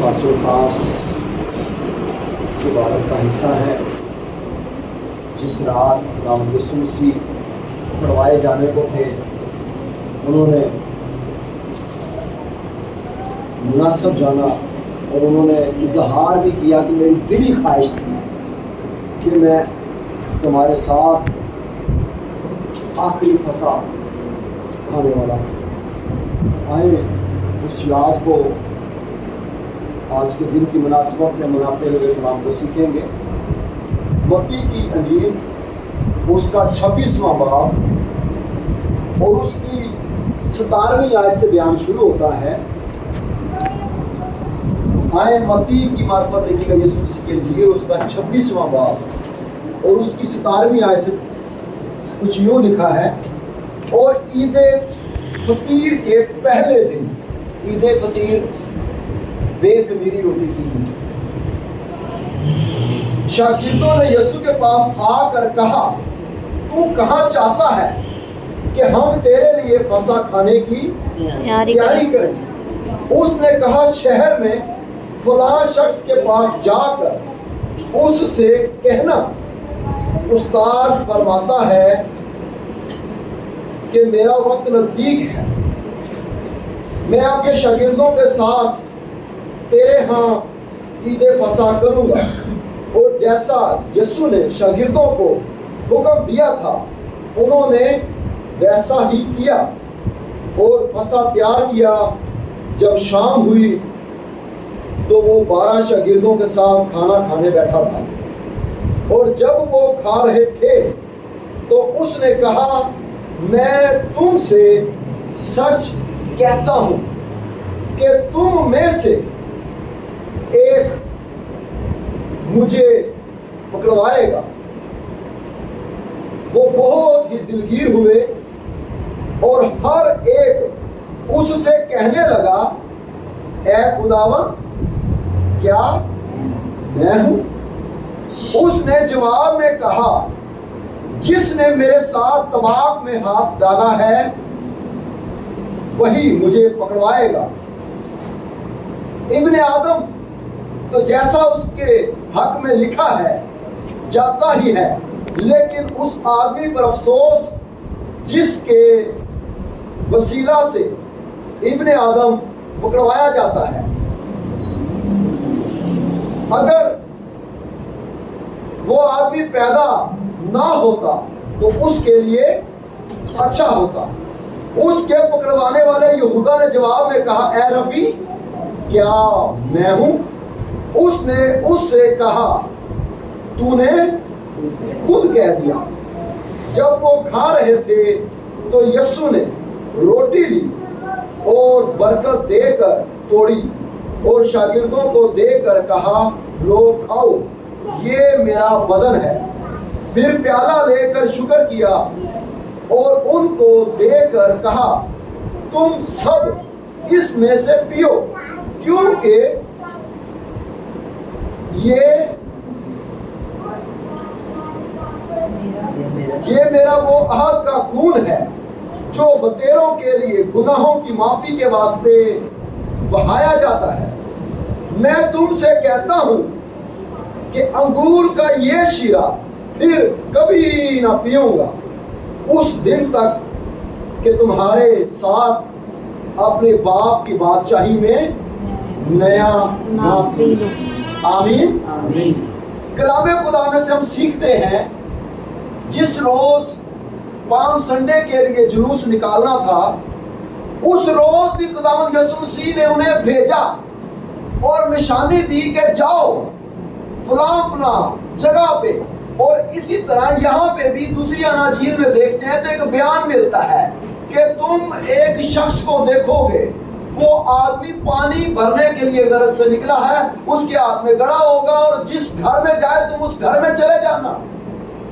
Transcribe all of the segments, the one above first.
خاص و خاص عبادت کا حصہ ہے جس رات امام یسوع مسیح پکڑوائے جانے کو تھے، انہوں نے مناسب جانا اور انہوں نے اظہار بھی کیا کہ میری دلی خواہش تھی کہ میں تمہارے ساتھ آخری فسا کھانے والا آئیں اس یاد کو آج کے دن کی مناسبت سے مناتے ہوئے ہم کو سیکھیں گے۔ متی کی انجیل اس کا 26واں باب اور اس کی 17ویں آیت سے بیان شروع ہوتا ہے۔ آئیں متی کی معرفت لکھی گئی یسوع مسیح کی انجیل اس کا 26واں باب اور اس کی 17ویں آیت سے کچھ یوں لکھا ہے، اور عید فطیر کے پہلے دن، عید فطیر بے خمیری روٹی کی تھی، شاگردوں نے یسوع کے پاس آ کر کہا، تو کہاں چاہتا ہے کہ ہم تیرے لیے فسح کھانے کی تیاری کریں؟ اس نے کہا، شہر میں فلاں شخص کے پاس جا کر اس سے کہنا، استاد فرماتا ہے کہ میرا وقت نزدیک ہے، میں آپ کے شاگردوں کے ساتھ تیرے ہاں عید فسح کروں گا۔ اور جیسا یسوع نے شاگردوں کو حکم دیا تھا انہوں نے ویسا ہی کیا اور فسح تیار کیا۔ جب شام ہوئی تو وہ 12 شاگردوں کے ساتھ کھانا کھانے بیٹھا تھا، اور جب وہ کھا رہے تھے تو اس نے کہا، میں تم سے سچ کہتا ہوں کہ تم میں سے ایک مجھے پکڑوائے گا۔ وہ بہت ہی دلگیر ہوئے اور ہر ایک اس سے کہنے لگا، اے خداوند، کیا میں ہوں؟ اس نے جواب میں کہا، جس نے میرے ساتھ طباخ میں ہاتھ ڈالا ہے وہی مجھے پکڑوائے گا۔ ابن آدم تو جیسا اس کے حق میں لکھا ہے جاتا ہی ہے، لیکن اس آدمی پر افسوس جس کے وسیلہ سے ابن آدم پکڑوایا جاتا ہے۔ اگر وہ آدمی پیدا نہ ہوتا تو اس کے لیے اچھا ہوتا۔ اس کے پکڑوانے والے یہودا نے جواب میں کہا، اے ربی، کیا میں ہوں؟ اس نے اس سے کہا، تو نے خود کہہ دیا۔ جب وہ کھا رہے تھے تو یسوع نے روٹی لی اور برکت دے کر توڑی اور شاگردوں کو دے کر کہا، لو کھاؤ، یہ میرا بدن ہے۔ پھر پیالہ لے کر شکر کیا اور ان کو دے کر کہا، تم سب اس میں سے پیو، کیونکہ یہ میرا وہ عہد کا خون ہے جو بتیروں کے لیے گناہوں کی معافی کے واسطے بہایا جاتا ہے۔ میں تم سے کہتا ہوں کہ انگور کا یہ شیرہ پھر کبھی نہ پیوں گا، اس دن تک کہ تمہارے ساتھ اپنے باپ کی بادشاہی میں نیا نہ پیوں۔ آمین۔ کلام خدا میں سے ہم سیکھتے ہیں، جس روز پام سنڈے کے لیے جلوس نکالنا تھا اس روز بھی خداوند یسوع مسیح نے انہیں بھیجا اور نشانی دی کہ جاؤ فلاں فلاں جگہ پہ، اور اسی طرح یہاں پہ بھی دوسری اناجیل میں دیکھتے ہیں تو ایک بیان ملتا ہے کہ تم ایک شخص کو دیکھو گے، وہ آدمی پانی بھرنے کے لیے غرض سے نکلا ہے، اس کے ہاتھ میں گڑا ہوگا اور جس گھر میں جائے تم اس گھر میں چلے جانا۔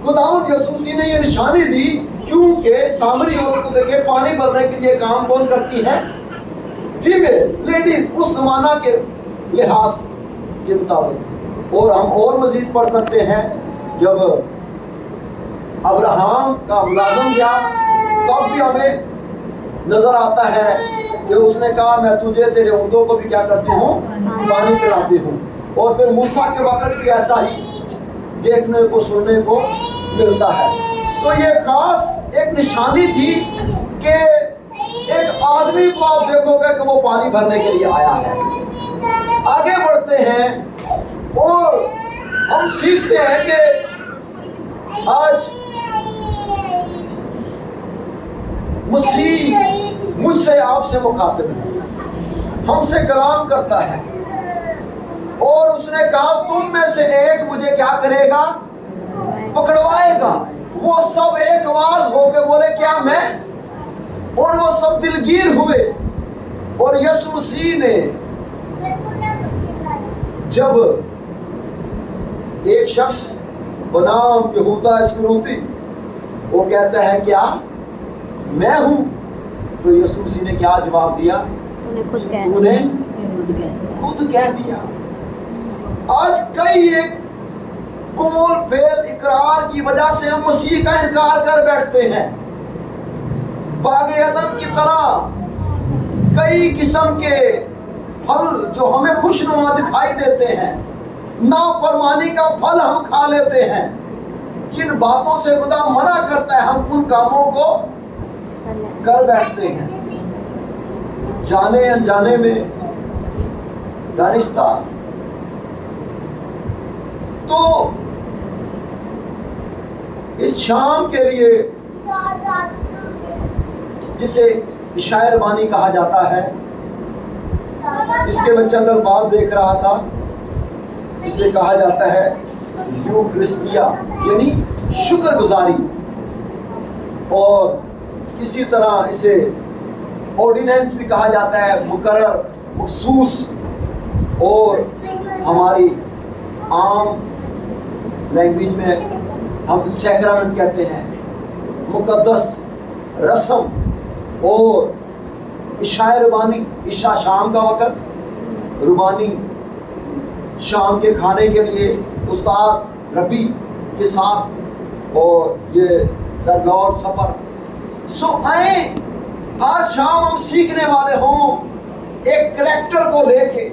خداوند یسوع مسیح نے یہ نشانی دی کیونکہ سامری عورت کو دیکھے پانی بھرنے کے لیے کام کون کرتی ہے؟ فیمیل لیڈیز، اس زمانہ کے لحاظ کے مطابق۔ اور ہم اور مزید پڑھ سکتے ہیں، جب ابراہم کا ملازم گیا تب بھی ہمیں نظر آتا ہے کہ اس نے کہا میں تجھے تیرے اونٹوں کو بھی کیا کرتی ہوں؟ پانی پلاتی ہوں. اور پھر موسیٰ کے وقت بھی ایسا ہی دیکھنے کو سننے کو ملتا ہے. تو یہ خاص ایک نشانی تھی کہ ایک آدمی کو آپ دیکھو گے کہ وہ پانی بھرنے کے لیے آیا ہے. آگے بڑھتے ہیں اور ہم سیکھتے ہیں کہ آج مسیح مجھ سے آپ سے مخاطب ہے, ہم سے کلام کرتا ہے, اور اس نے کہا تم میں سے ایک مجھے کیا کرے گا؟ پکڑوائے گا. وہ سب ایک آواز ہو کے بولے کیا میں؟ اور وہ سب دلگیر ہوئے. اور یسوع مسیح نے جب ایک شخص بنام یہودا اسکریوطی وہ کہتا ہے کیا میں ہوں, تو یسوع مسیح نے کیا جواب دیا؟ تو نے خود کہہ دیا. آج کئی ایک قول فعل اقرار کی وجہ سے ہم مسیح کا انکار کر بیٹھتے ہیں. باغ عدن کی طرح کئی قسم کے پھل جو ہمیں خوشنما دکھائی دیتے ہیں, نافرمانی کا پھل ہم کھا لیتے ہیں. جن باتوں سے خدا منع کرتا ہے ہم ان کاموں کو کر بیٹھتے ہیں, جانے انجانے میں دانستہ. تو اس شام کے لیے جسے عشاء ربانی کہا جاتا ہے, اس کے میں چند الفاظ دیکھ رہا تھا, اسے کہا جاتا ہے یوکرسٹیا یعنی شکر گزاری, اور اسی طرح اسے آرڈیننس بھی کہا جاتا ہے, مقرر مخصوص, اور ہماری عام لینگویج میں ہم سیکرامنٹ کہتے ہیں, مقدس رسم. اور عشاء ربانی, عشاء شام کا وقت, ربانی شام کے کھانے کے لیے استاد ربی کے ساتھ, اور یہ دا لارڈ سپر. سو آئیں آج شام ہم سیکھنے والے ہوں ایک کریکٹر کو لے کے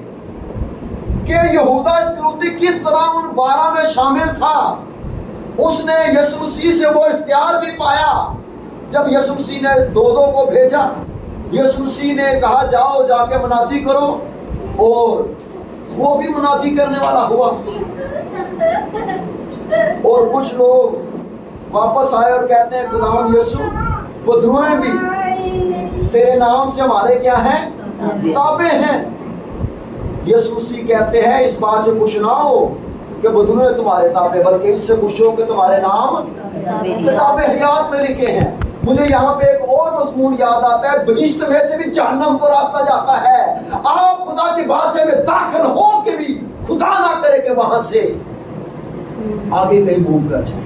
کہ یہودا اسکریوطی کس طرح ان 12 میں شامل تھا. اس نے یسوع مسیح سے وہ اختیار بھی پایا جب یسوع مسیح نے دو کو بھیجا. یسوع مسیح نے کہا جاؤ جا کے منادی کرو, اور وہ بھی منادی کرنے والا ہوا. اور کچھ لوگ واپس آئے اور کہتے ہیں خداوند یسوع بدروہیں بھی تیرے نام سے ہمارے کیا ہیں؟ تابع ہیں. یسوع مسیح کہتے ہیں اس بات سے خوش نہ ہو کہ بدروہیں تمہارے تابع, بلکہ اس سے خوش ہو کہ تمہارے نام کتاب حیات میں لکھے ہیں. مجھے یہاں پہ ایک اور مضمون یاد آتا ہے, بہشت میں سے بھی جہنم کو راستہ جاتا ہے. آپ خدا کی بادشاہ میں داخل ہو کے بھی خدا نہ کرے کہ وہاں سے آگے کہیں موو کر جائے.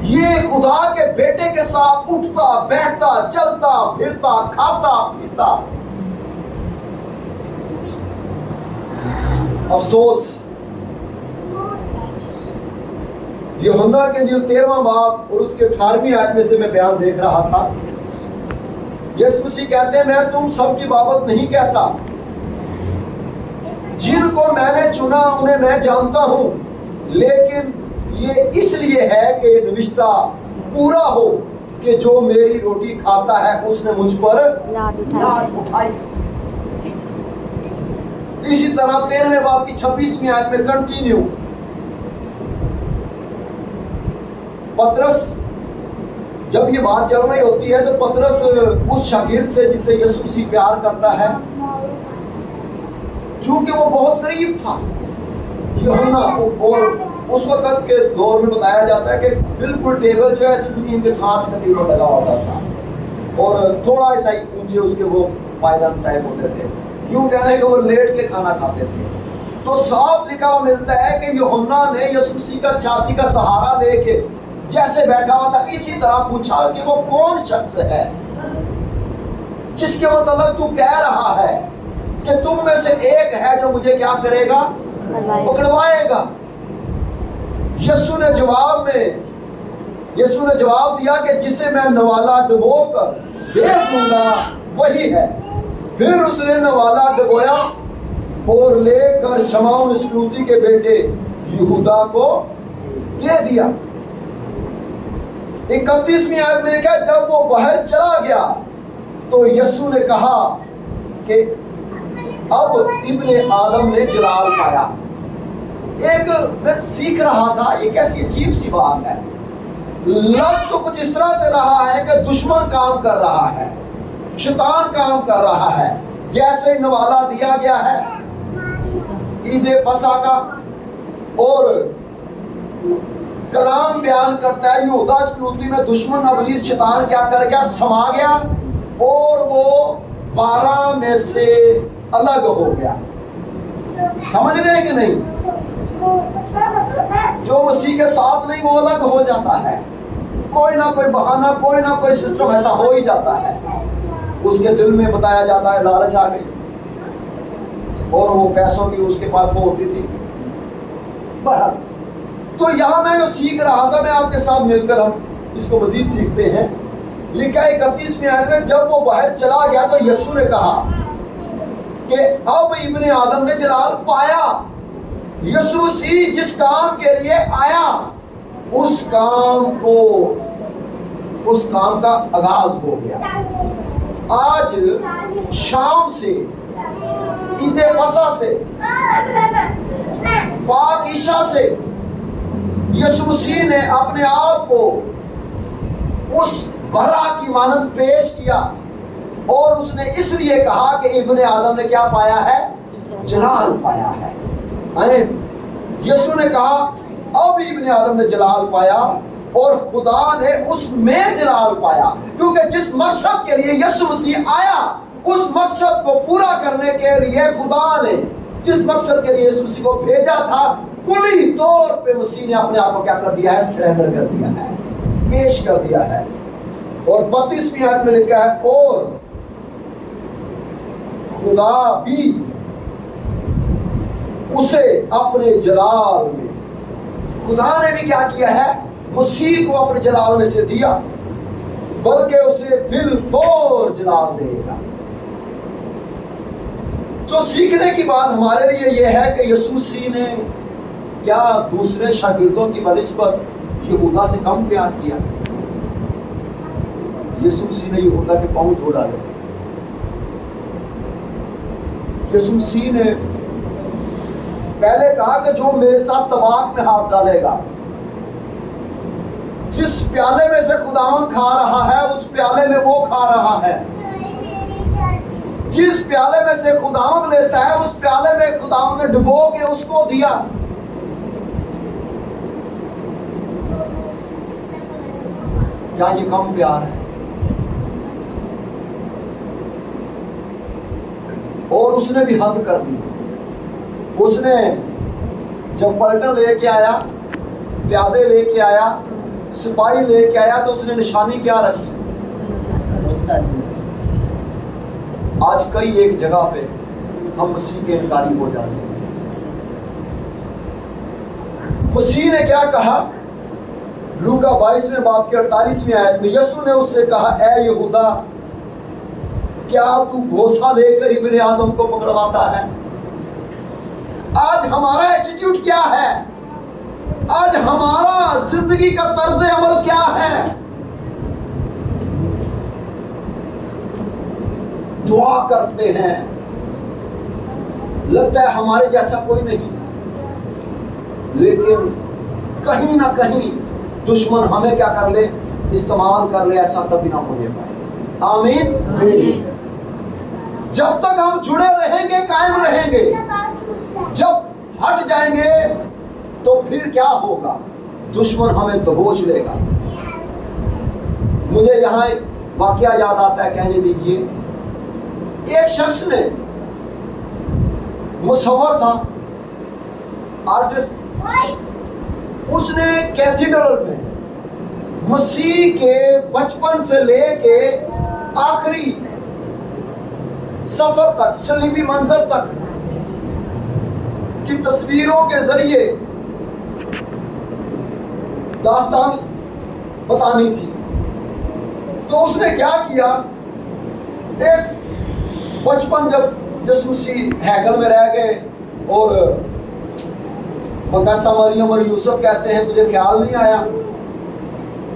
یہ خدا کے بیٹے کے ساتھ اٹھتا بیٹھتا چلتا پھرتا کھاتا پیتا. افسوس یوحنا کے انجیل 13واں باب اور اس کے 18ویں آیت میں سے میں بیان دیکھ رہا تھا. یسوع مسیح کہتے ہیں میں تم سب کی بابت نہیں کہتا, جن کو میں نے چنا انہیں میں جانتا ہوں, لیکن یہ اس لیے ہے کہ یہ نوشتہ پورا ہو کہ جو میری روٹی کھاتا ہے اس نے مجھ پر لاج اٹھائی. اسی طرح 13ویں باب کی 26ویں آیت میں کنٹینیو پطرس جب یہ بات چل رہی ہوتی ہے تو پطرس اس شاگرد سے جسے یسوع مسیح پیار کرتا ہے, چونکہ وہ بہت قریب تھا یوحنا, اور اس وقت کے دور میں بتایا جاتا ہے کہ بالکل ٹیبل جو ہے زمین کے ساتھ تقریباً لگا ہوتا تھا, اور تھوڑا ایسا ہی اونچے اس کے وہ پائیدان ٹائپ ہوتے تھے. یوں کہنا ہے کہ وہ لیٹ کے کھانا کھاتے تھے. تو صاف لکھا ہوا ملتا ہے کہ یوحنا نے یسوع مسیح کا چھاتی کا سہارا لے کے جیسے بیٹھا ہوا تھا اسی طرح پوچھا کہ وہ کون شخص ہے جس کے متعلق تو کہہ رہا ہے کہ تم میں سے ایک ہے جو مجھے کیا کرے گا؟ پکڑوائے گا. یسوع نے جواب دیا کہ جسے میں نوالا ڈبو کر دے دوں گا وہی ہے۔ پھر اس نے نوالا ڈبویا اور لے کر شمعون اسکروتی کے بیٹے یہودا کو دے دیا۔ 31ویں آیت میں لکھا ہے جب وہ باہر چلا گیا تو یسوع نے کہا کہ اب ابن آدم نے جلال پایا۔ ایک میں سیکھ رہا تھا، یہ کیسی عجیب سی بات ہے۔ لفظ تو کچھ اس طرح سے رہا ہے کہ دشمن کام کر رہا ہے، شیطان کام کر رہا ہے۔ جیسے نوالا دیا گیا ہے عید پسخ کا اور کلام بیان کرتا ہے یہودا اسکریوطی میں دشمن ابلیس شیطان کیا کر گیا، سما گیا اور وہ 12 میں سے الگ ہو گیا۔ سمجھ رہے ہیں کہ نہیں؟ جو مسیح کے ساتھ نہیں وہ الگ ہو جاتا ہے، کوئی نہ کوئی بہانہ، کوئی نہ کوئی سسٹم ایسا ہو ہی جاتا ہے۔ اس کے دل میں بتایا جاتا ہے لالچ آ گئی اور وہ پیسوں کی اس کے پاس وہ ہوتی تھی۔ بہرحال تو یہاں میں جو سیکھ رہا تھا، میں آپ کے ساتھ مل کر ہم اس کو مزید سیکھتے ہیں۔ لکھا ہے 31ویں آیت میں جب وہ باہر چلا گیا تو یسوع نے کہا کہ اب ابن آدم نے جلال پایا۔ یسوع مسیح جس کام کے لیے آیا اس کام کا آغاز ہو گیا۔ آج شام سے عید پسخ سے پاک عشاء سے یسوع مسیح نے اپنے آپ کو اس برا کی مانند پیش کیا اور اس نے اس لیے کہا کہ ابن آدم نے کیا پایا ہے؟ جلال پایا ہے۔ یسوع نے کہا اب ابن آدم نے جلال پایا اور خدا نے اس میں جلال پایا، کیونکہ جس مقصد کے لیے یسوع مسیح آیا اس مقصد کو پورا کرنے کے لیے خدا نے جس مقصد کے لیے یسوع مسیح کو بھیجا تھا کلی طور پہ مسیح نے اپنے آپ کو کیا کر دیا ہے؟ سرنڈر کر دیا ہے، پیش کر دیا ہے۔ اور 32ویں آیت میں لکھا ہے اور خدا بھی اسے اپنے جلال میں، خدا نے بھی کیا کیا ہے؟ مسیح کو اپنے جلال میں سے دیا، بلکہ اسے بالفور جلال دے گا۔ تو سیکھنے کی بات ہمارے لیے یہ ہے کہ یسوع مسیح نے کیا دوسرے شاگردوں کی بنسبت یہودا سے کم پیار کیا؟ یسوع مسیح نے یہودا کے پاؤں دھو ڈالے۔ یسوع مسیح نے پہلے کہا کہ جو میرے ساتھ طواف میں ہاتھ ڈالے گا، جس پیالے میں سے خداوند کھا رہا ہے اس پیالے میں وہ کھا رہا ہے، جس پیالے میں سے خداوند لیتا ہے اس پیالے میں خداوند نے ڈبو کے اس کو دیا۔ کیا یہ کم پیار ہے؟ اور اس نے بھی حد کر دی۔ اس نے جب پلٹن لے کے آیا، پیادے لے کے آیا، سپاہی لے کے آیا تو اس نے نشانی کیا رکھی؟ آج کئی ایک جگہ پہ ہم مسیح کے انکاری ہو جاتے ہیں۔ مسیح نے کیا کہا؟ لوکا 22ویں باب کے 48ویں آیت میں یسوع نے اس سے کہا اے یہودا کیا تو گھوسا لے کر ابن آدم کو پکڑواتا ہے؟ آج ہمارا ایٹیٹیوڈ کیا ہے؟ آج ہمارا زندگی کا طرز عمل کیا ہے؟ دعا کرتے ہیں، لگتا ہے ہمارے جیسا کوئی نہیں، لیکن کہیں نہ کہیں دشمن ہمیں کیا کر لے؟ استعمال کر لے، ایسا کبھی نہ ہونے پائے۔ آمین۔ جب تک ہم جڑے رہیں گے، قائم رہیں گے، جب ہٹ جائیں گے تو پھر کیا ہوگا؟ دشمن ہمیں دبوچ لے گا۔ مجھے یہاں ایک واقعہ یاد آتا ہے، کہنے دیجئے۔ ایک شخص نے، مصور تھا، آرٹسٹ، اس نے کیتھیڈرل میں مسیح کے بچپن سے لے کے آخری سفر تک، صلیبی منظر تک کی تصویروں کے ذریعے داستان بتانی تھی۔ تو اس نے کیا کیا؟ ایک بچپن جب یسوع مسیح ہیکل میں رہ گئے اور مقدسہ مریم اور یوسف کہتے ہیں تجھے خیال نہیں آیا،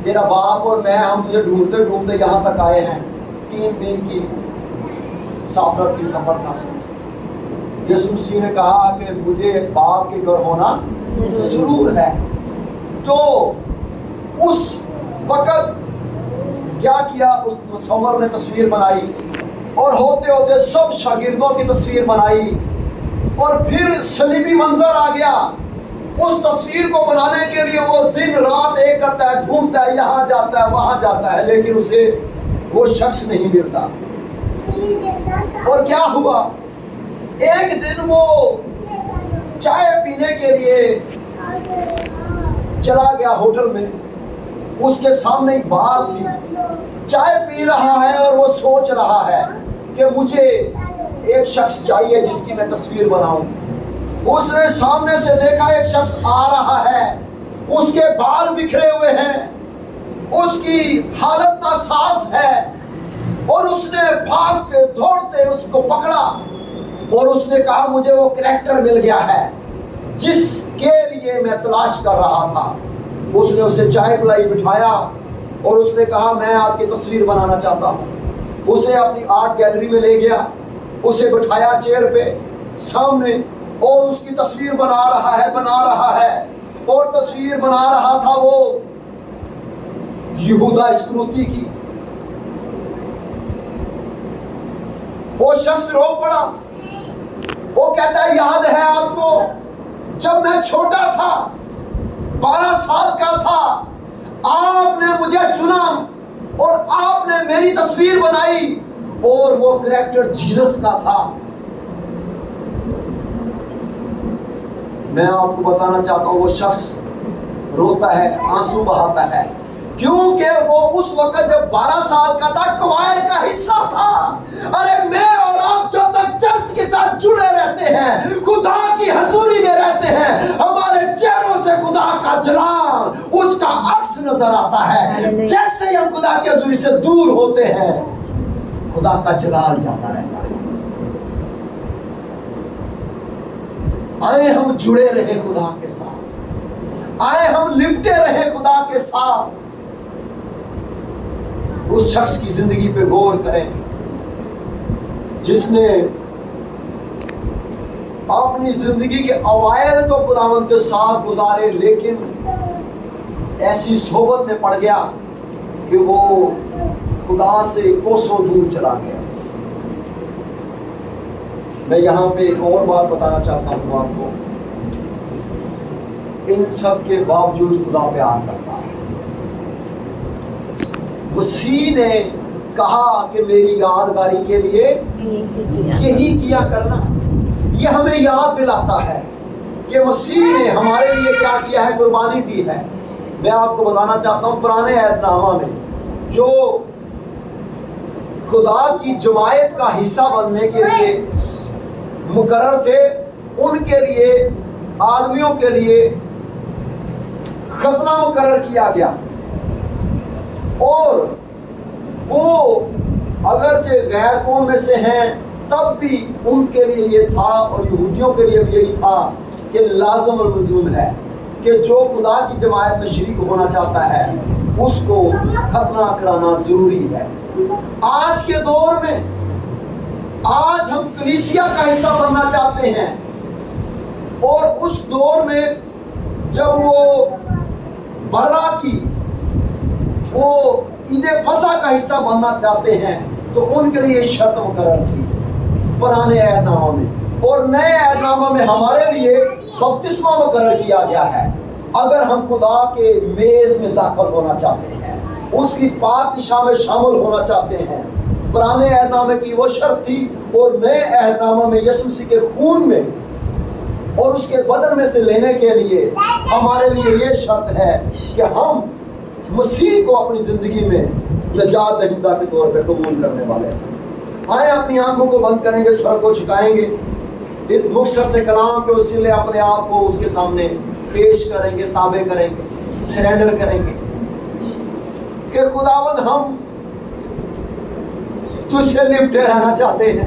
تیرا باپ اور میں ہم تجھے ڈھونڈتے ڈھونڈتے یہاں تک آئے ہیں، 3 دن کی مسافرت کی سفر تھا۔ یسوع مسیح نے کہا کہ مجھے باپ کے گھر ہونا ضرور ہے۔ تو اس وقت کیا کیا، اس مصور نے تصویر بنائی اور ہوتے ہوتے سب شاگردوں کی تصویر بنائی، اور پھر صلیبی منظر آ گیا۔ اس تصویر کو بنانے کے لیے وہ دن رات ایک کرتا ہے، ڈھونڈتا ہے، یہاں جاتا ہے وہاں جاتا ہے، لیکن اسے وہ شخص نہیں ملتا۔ اور کیا ہوا، ایک دن وہ چائے پینے کے لیے چلا گیا ہوٹل میں، اس کے سامنے ایک بار تھی، چائے پی رہا ہے اور وہ سوچ رہا ہے کہ مجھے ایک شخص چاہیے جس کی میں تصویر بناؤں۔ اس نے سامنے سے دیکھا ایک شخص آ رہا ہے، اس کے بال بکھرے ہوئے ہیں، اس کی حالت ناساز ہے، اور اس نے بھاگ کے دوڑتے اس کو پکڑا اور اس نے کہا مجھے وہ کریکٹر مل گیا ہے جس کے لیے میں تلاش کر رہا تھا۔ اس نے اسے چائے پلائی، بٹھایا اور اس نے کہا میں آپ کی تصویر بنانا چاہتا ہوں۔ اسے اپنی آرٹ گیلری میں لے گیا، اسے بٹھایا چیئر پہ سامنے، اور اس کی تصویر بنا رہا ہے اور تصویر بنا رہا تھا وہ یہودا اسکروتی کی۔ وہ شخص رو پڑا، وہ کہتا ہے یاد ہے آپ کو جب میں چھوٹا تھا، 12 سال کا تھا، آپ نے مجھے چنا اور آپ نے میری تصویر بنائی، اور وہ کریکٹر جیسس کا تھا۔ میں آپ کو بتانا چاہتا ہوں وہ شخص روتا ہے، آنسو بہاتا ہے، کیونکہ وہ اس وقت جب 12 سال کا تھا کوائر کا حصہ تھا۔ ارے میں اور آپ جب تک چرچ کے ساتھ جڑے رہتے ہیں، خدا کی حضوری میں رہتے ہیں، ہمارے چہروں سے خدا کا جلال، اس کا عکس نظر آتا ہے۔ جیسے ہی ہم خدا کی حضوری سے دور ہوتے ہیں، خدا کا جلال جاتا رہتا ہے۔ آئے ہم جڑے رہے خدا کے ساتھ، آئے ہم لپٹے رہے خدا کے ساتھ۔ اس شخص کی زندگی پہ غور کریں جس نے اپنی زندگی کے اوائل تو خداوند کے ساتھ گزارے، لیکن ایسی صحبت میں پڑ گیا کہ وہ خدا سے کوسوں دور چلا گیا۔ میں یہاں پہ ایک اور بات بتانا چاہتا ہوں آپ کو، ان سب کے باوجود خدا پیار کرتا ہے۔ مسیح نے کہا کہ میری یادگاری کے لیے یہی کیا کرنا۔ یہ ہمیں یاد دلاتا ہے کہ مسیح نے ہمارے لیے کیا کیا ہے، قربانی دی ہے۔ میں آپ کو بتانا چاہتا ہوں پرانے عہد نامہ میں جو خدا کی جماعت کا حصہ بننے کے لیے مقرر تھے، ان کے لیے آدمیوں کے لیے ختنہ مقرر کیا گیا، اور وہ اگرچہ غیر قوم میں سے ہیں تب بھی ان کے لیے یہ تھا، اور یہودیوں کے لیے بھی یہی تھا کہ لازم الوجود ہے کہ جو خدا کی جماعت میں شریک ہونا چاہتا ہے اس کو ختنہ کرانا ضروری ہے۔ آج کے دور میں آج ہم کلیسیا کا حصہ بننا چاہتے ہیں، اور اس دور میں جب وہ برا کی وہ عید فصح کا حصہ بننا چاہتے ہیں تو ان کے لیے شرط مقرر تھی پرانے عہد نامہ میں، اور نئے عہد نامہ میں ہمارے لیے بپتسمہ مقرر کیا گیا ہے۔ اگر ہم خدا کے میز میں داخل ہونا چاہتے ہیں، اس کی پاک عشاء میں شامل ہونا چاہتے ہیں، پرانے عہد نامے کی وہ شرط تھی، اور نئے عہد نامہ میں یسوع مسیح کے خون میں اور اس کے بدن میں سے لینے کے لیے ہمارے لیے یہ شرط ہے کہ ہم مسیح کو اپنی زندگی میں نجات دہندہ کے طور پہ قبول کرنے والے ہیں۔ آئے اپنی آنکھوں کو بند کریں گے، سر کو جھکائیں گے، اس مختصر سے کلام کے وسیلے اپنے آپ کو اس کے سامنے پیش کریں گے، تابع کریں گے، سرنڈر کریں گے کہ خداوند ہم تجھ سے لپٹے رہنا چاہتے ہیں۔